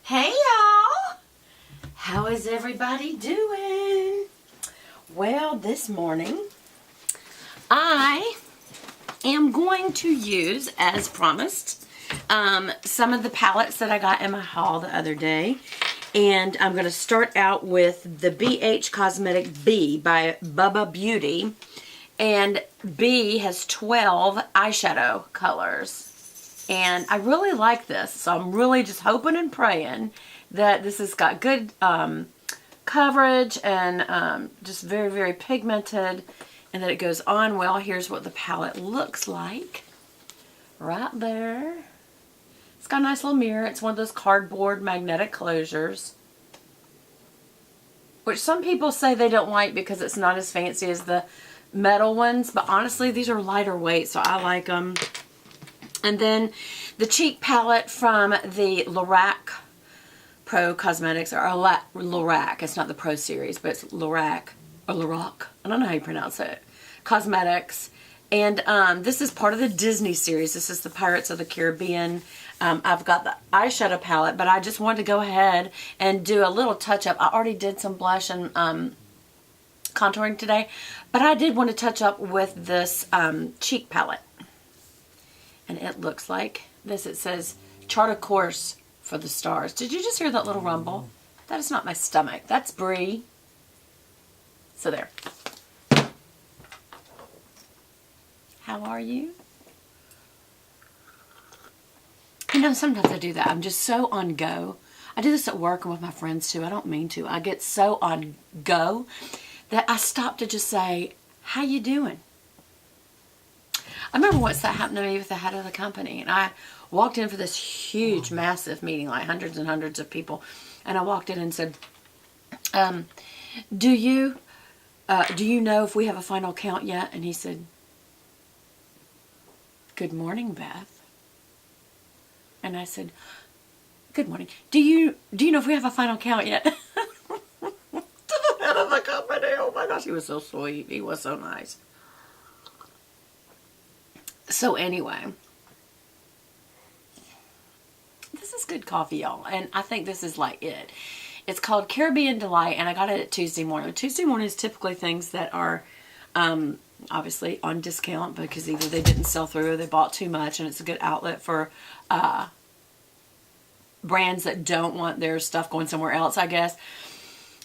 Hey y'all! How is everybody doing? Well, this morning I am going to use, as promised, some of the palettes that I got in my haul the other day. And I'm going to start out with the bhCOSMETICS B by Bubba Beauty. And B has 12 eyeshadow colors. And I really like this, so I'm really just hoping and praying that this has got good coverage and just very, very pigmented, and that it goes on well. Here's what the palette looks like right there. It's got a nice little mirror. It's one of those cardboard magnetic closures, which some people say they don't like because it's not as fancy as the metal ones, but honestly, these are lighter weight, so I like them. And then the cheek palette from the Lorac Pro Cosmetics, or Lorac, it's not the Pro series, but it's Lorac, or Lorac, I don't know how you pronounce it, Cosmetics. And this is part of the Disney series. This is the Pirates of the Caribbean. I've got the eyeshadow palette, but I just wanted to go ahead and do a little touch-up. I already did some blush and contouring today, but I did want to touch up with this cheek palette. And it looks like this. It says, chart a course for the stars. Did you just hear that little rumble? That is not my stomach. That's Brie. So there. How are you? You know, sometimes I do that. I'm just so on go. I do this at work and with my friends too. I don't mean to. I get so on go that I stop to just say, how you doing? I remember once that happened to me with the head of the company, and I walked in for this huge, massive meeting, like hundreds and hundreds of people, and I walked in and said, do you know if we have a final count yet? And he said, good morning, Beth. And I said, good morning. Do you know if we have a final count yet? To the head of the company. Oh my gosh, he was so sweet. He was so nice. So anyway, this is good coffee, y'all, and I think this is like it. It's called Caribbean Delight, and I got it at Tuesday morning. Tuesday morning is typically things that are obviously on discount because either they didn't sell through or they bought too much, and it's a good outlet for brands that don't want their stuff going somewhere else, I guess.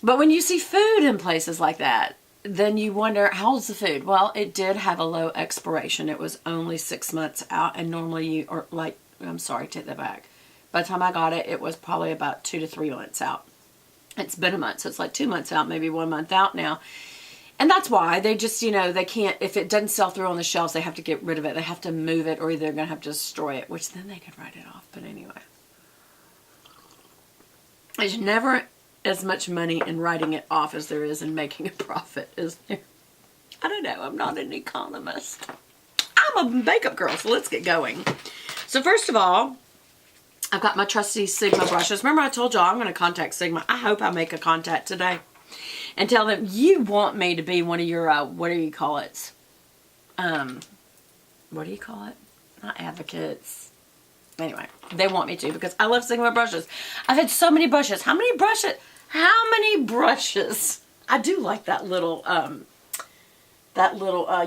But when you see food in places like that, then you wonder, how old's the food? Well, it did have a low expiration. It was only 6 months out, and normally I'm sorry, take that back. By the time I got it, it was probably about 2 to 3 months out. It's been a month, so it's like 2 months out, maybe 1 month out now. And that's why they just, they can't, if it doesn't sell through on the shelves, they have to get rid of it. They have to move it, or they're going to have to destroy it, which then they could write it off. But anyway. There's never as much money in writing it off as there is in making a profit, is there? I don't know. I'm not an economist. I'm a makeup girl, so let's get going. So first of all, I've got my trusty Sigma brushes. Remember I told y'all I'm going to contact Sigma. I hope I make a contact today and tell them you want me to be one of your, what do you call it? What do you call it? Not advocates. Anyway, they want me to because I love Sigma brushes. I've had so many brushes. How many brushes? How many brushes? I do like that little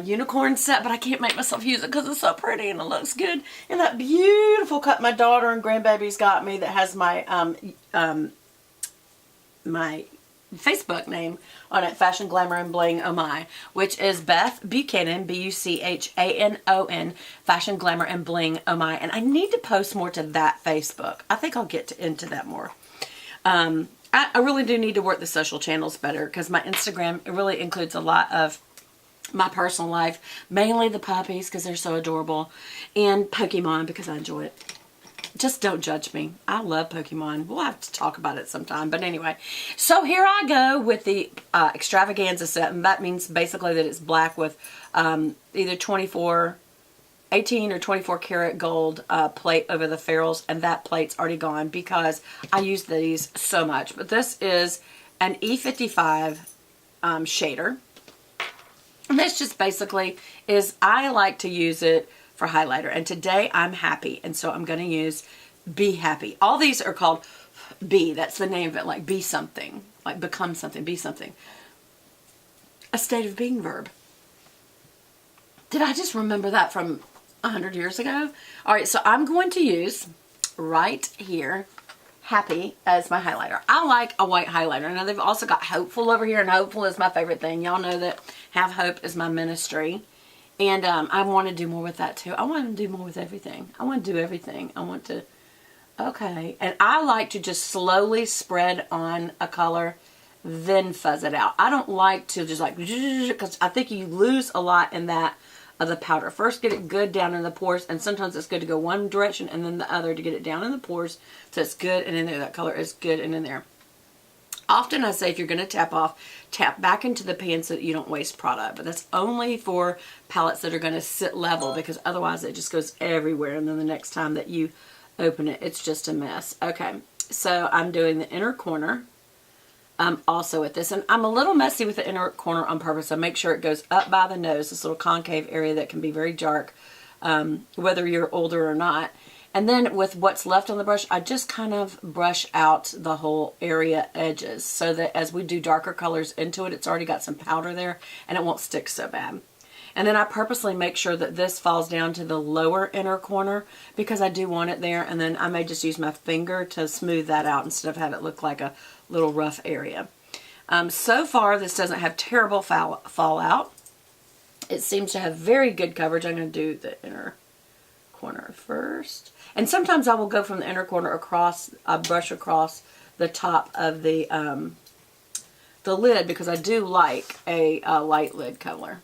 unicorn set, but I can't make myself use it because it's so pretty and it looks good. And that beautiful cup my daughter and grandbaby's got me that has my my Facebook name on it, Fashion Glamour and Bling Oh My, which is Beth Buchanan, B-U-C-H-A-N-O-N, Fashion Glamour and Bling Oh My. And I need to post more to that Facebook. I think I'll get into that more. I really do need to work the social channels better because my Instagram, it really includes a lot of my personal life, mainly the puppies because they're so adorable, and Pokemon because I enjoy it. Just don't judge me. I love Pokemon. We'll have to talk about it sometime. But anyway, so here I go with the extravaganza set, and that means basically that it's black with either 18 or 24 karat gold plate over the ferrules, and that plate's already gone because I use these so much. But this is an E55 shader. And this just basically is, I like to use it for highlighter, and today I'm happy, and so I'm going to use Be happy. All these are called be. That's the name of it. Like be something. Like become something. Be something. A state of being verb. Did I just remember that from 100 years ago? All right, so I'm going to use right here happy as my highlighter. I like a white highlighter. Now they've also got hopeful over here, and hopeful is my favorite thing. Y'all know that have hope is my ministry. And I want to do more with that too. I want to do more with everything. I want to do everything. I want to, okay. And I like to just slowly spread on a color, then fuzz it out. I don't like to just like, because I think you lose a lot in that of the powder. First get it good down in the pores, and sometimes it's good to go one direction and then the other to get it down in the pores so it's good and in there. That color is good and in there. Often I say if you're going to tap off, tap back into the pan so that you don't waste product. But that's only for palettes that are going to sit level, because otherwise it just goes everywhere. And then the next time that you open it, it's just a mess. Okay, so I'm doing the inner corner also with this. And I'm a little messy with the inner corner on purpose. I make sure it goes up by the nose, this little concave area that can be very dark, whether you're older or not. And then with what's left on the brush, I just kind of brush out the whole area edges so that as we do darker colors into it, it's already got some powder there and it won't stick so bad. And then I purposely make sure that this falls down to the lower inner corner because I do want it there. And then I may just use my finger to smooth that out instead of have it look like a little rough area. So far, this doesn't have terrible fallout. It seems to have very good coverage. I'm going to do the inner corner first. And sometimes I will go from the inner corner across, I brush across the top of the lid because I do like a light lid color.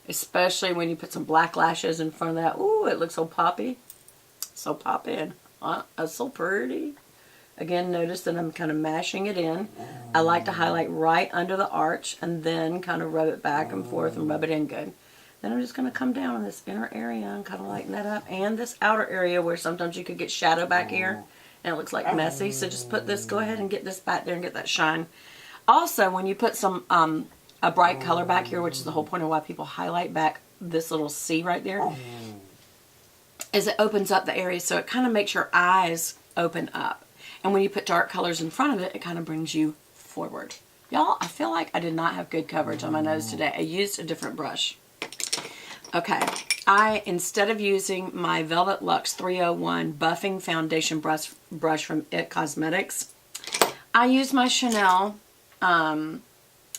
Especially when you put some black lashes in front of that. Ooh, it looks so poppy. So poppy. It's so pretty. Again, notice that I'm kind of mashing it in. I like to highlight right under the arch and then kind of rub it back and forth and rub it in good. Then I'm just going to come down in this inner area and kind of lighten that up. And this outer area where sometimes you could get shadow back here and it looks like messy. So just put this, go ahead and get this back there and get that shine. Also, when you put some a bright color back here, which is the whole point of why people highlight back this little C right there, is it opens up the area so it kind of makes your eyes open up. And when you put dark colors in front of it, it kind of brings you forward. Y'all, I feel like I did not have good coverage on my nose today. I used a different brush. Okay, instead of using my Velvet Luxe 301 buffing foundation brush from bhCOSMETICS, I use my Chanel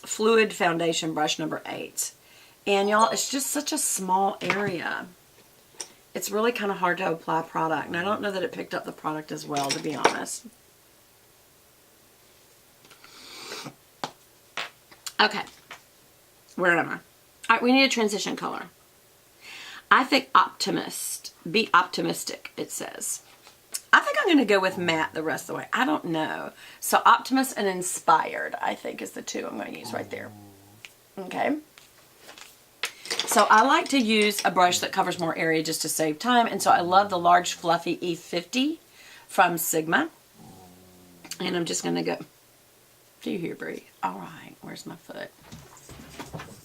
fluid foundation brush number 8. And y'all, it's just such a small area. It's really kind of hard to apply product. And I don't know that it picked up the product as well, to be honest. Okay, where am I? All right, we need a transition color. I think optimist, be optimistic, it says. I think I'm going to go with matte the rest of the way. I don't know. So optimist and inspired, I think, is the two I'm going to use right there. Okay. So I like to use a brush that covers more area just to save time. And so I love the large fluffy E50 from Sigma. And I'm just going to go. Do you hear, Brie? All right. Where's my foot?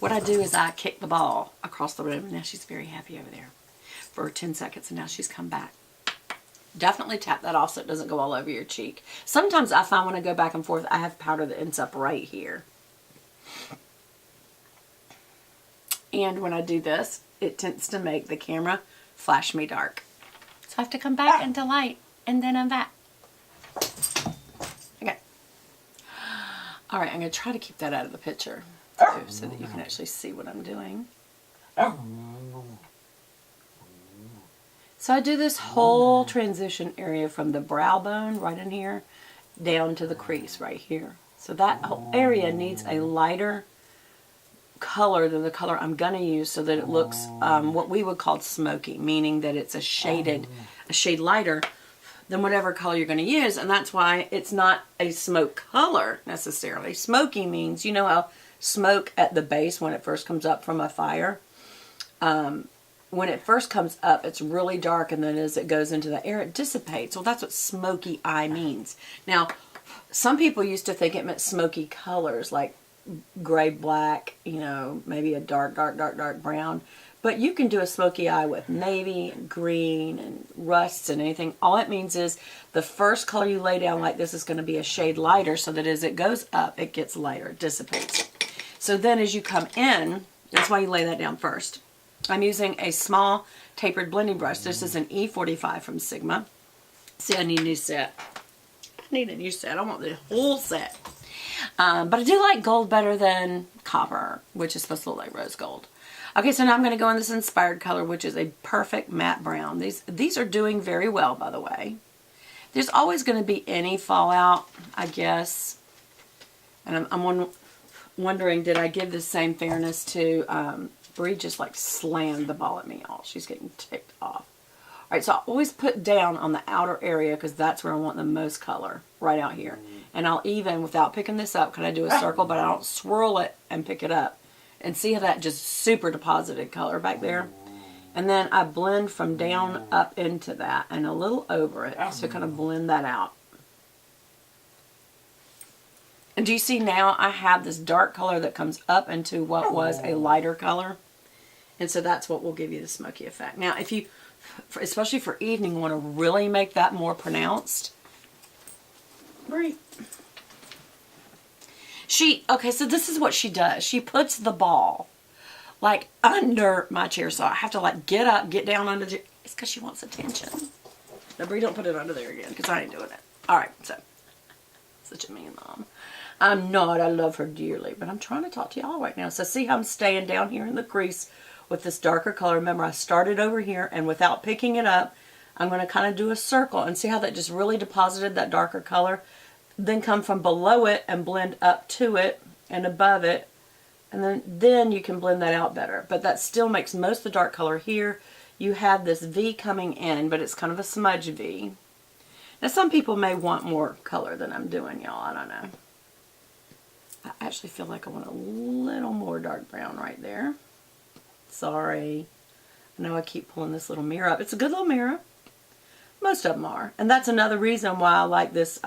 What I do is I kick the ball across the room. And now she's very happy over there for 10 seconds. And now she's come back. Definitely tap that off so it doesn't go all over your cheek. Sometimes I find when I go back and forth, I have powder that ends up right here. And when I do this, it tends to make the camera flash me dark. So I have to come back into light. And then I'm back. Okay. All right, I'm going to try to keep that out of the picture too, so that you can actually see what I'm doing. So I do this whole transition area from the brow bone right in here down to the crease right here. So that whole area needs a lighter color than the color I'm going to use so that it looks what we would call smoky, meaning that it's a shade lighter than whatever color you're going to use. And that's why it's not a smoke color necessarily. Smoky means, you know how smoke at the base when it first comes up from a fire, when it first comes up, it's really dark, and then as it goes into the air, it dissipates. Well, that's what smoky eye means. Now, some people used to think it meant smoky colors, like gray, black, you know, maybe a dark brown. But you can do a smoky eye with navy and green and rusts and anything. All it means is the first color you lay down like this is going to be a shade lighter, so that as it goes up, it gets lighter, it dissipates. So then as you come in, that's why you lay that down first. I'm using a small tapered blending brush. This is an E45 from Sigma. See, I need a new set. I need a new set. I want the whole set. But I do like gold better than copper, which is supposed to look like rose gold. Okay, so now I'm going to go in this inspired color, which is a perfect matte brown. These are doing very well, by the way. There's always going to be any fallout, I guess. And I'm wondering, did I give the same fairness to Bree? Just like slammed the ball at me, y'all. She's getting ticked off. All right, so I always put down on the outer area because that's where I want the most color, right out here. And I'll even, without picking this up, can I do a circle, but I don't swirl it and pick it up. And see how that just super deposited color back there? And then I blend from down up into that and a little over it to kind of blend that out. And do you see now I have this dark color that comes up into what was a lighter color? And so that's what will give you the smoky effect. Now, if you, especially for evening, want to really make that more pronounced, Brie. Okay, so this is what she does. She puts the ball like under my chair, so I have to like get up, get down under the, it's because she wants attention. Now, Brie, don't put it under there again, because I ain't doing it. All right, so, such a mean mom. I'm not, I love her dearly, but I'm trying to talk to y'all right now. So see how I'm staying down here in the crease with this darker color. Remember, I started over here, and without picking it up, I'm going to kind of do a circle, and see how that just really deposited that darker color? Then come from below it and blend up to it and above it, and then you can blend that out better. But that still makes most of the dark color here. You have this V coming in, but it's kind of a smudge V. Now some people may want more color than I'm doing, y'all. I don't know. I actually feel like I want a little more dark brown right there. Sorry. I know I keep pulling this little mirror up. It's a good little mirror. Most of them are. And that's another reason why I like this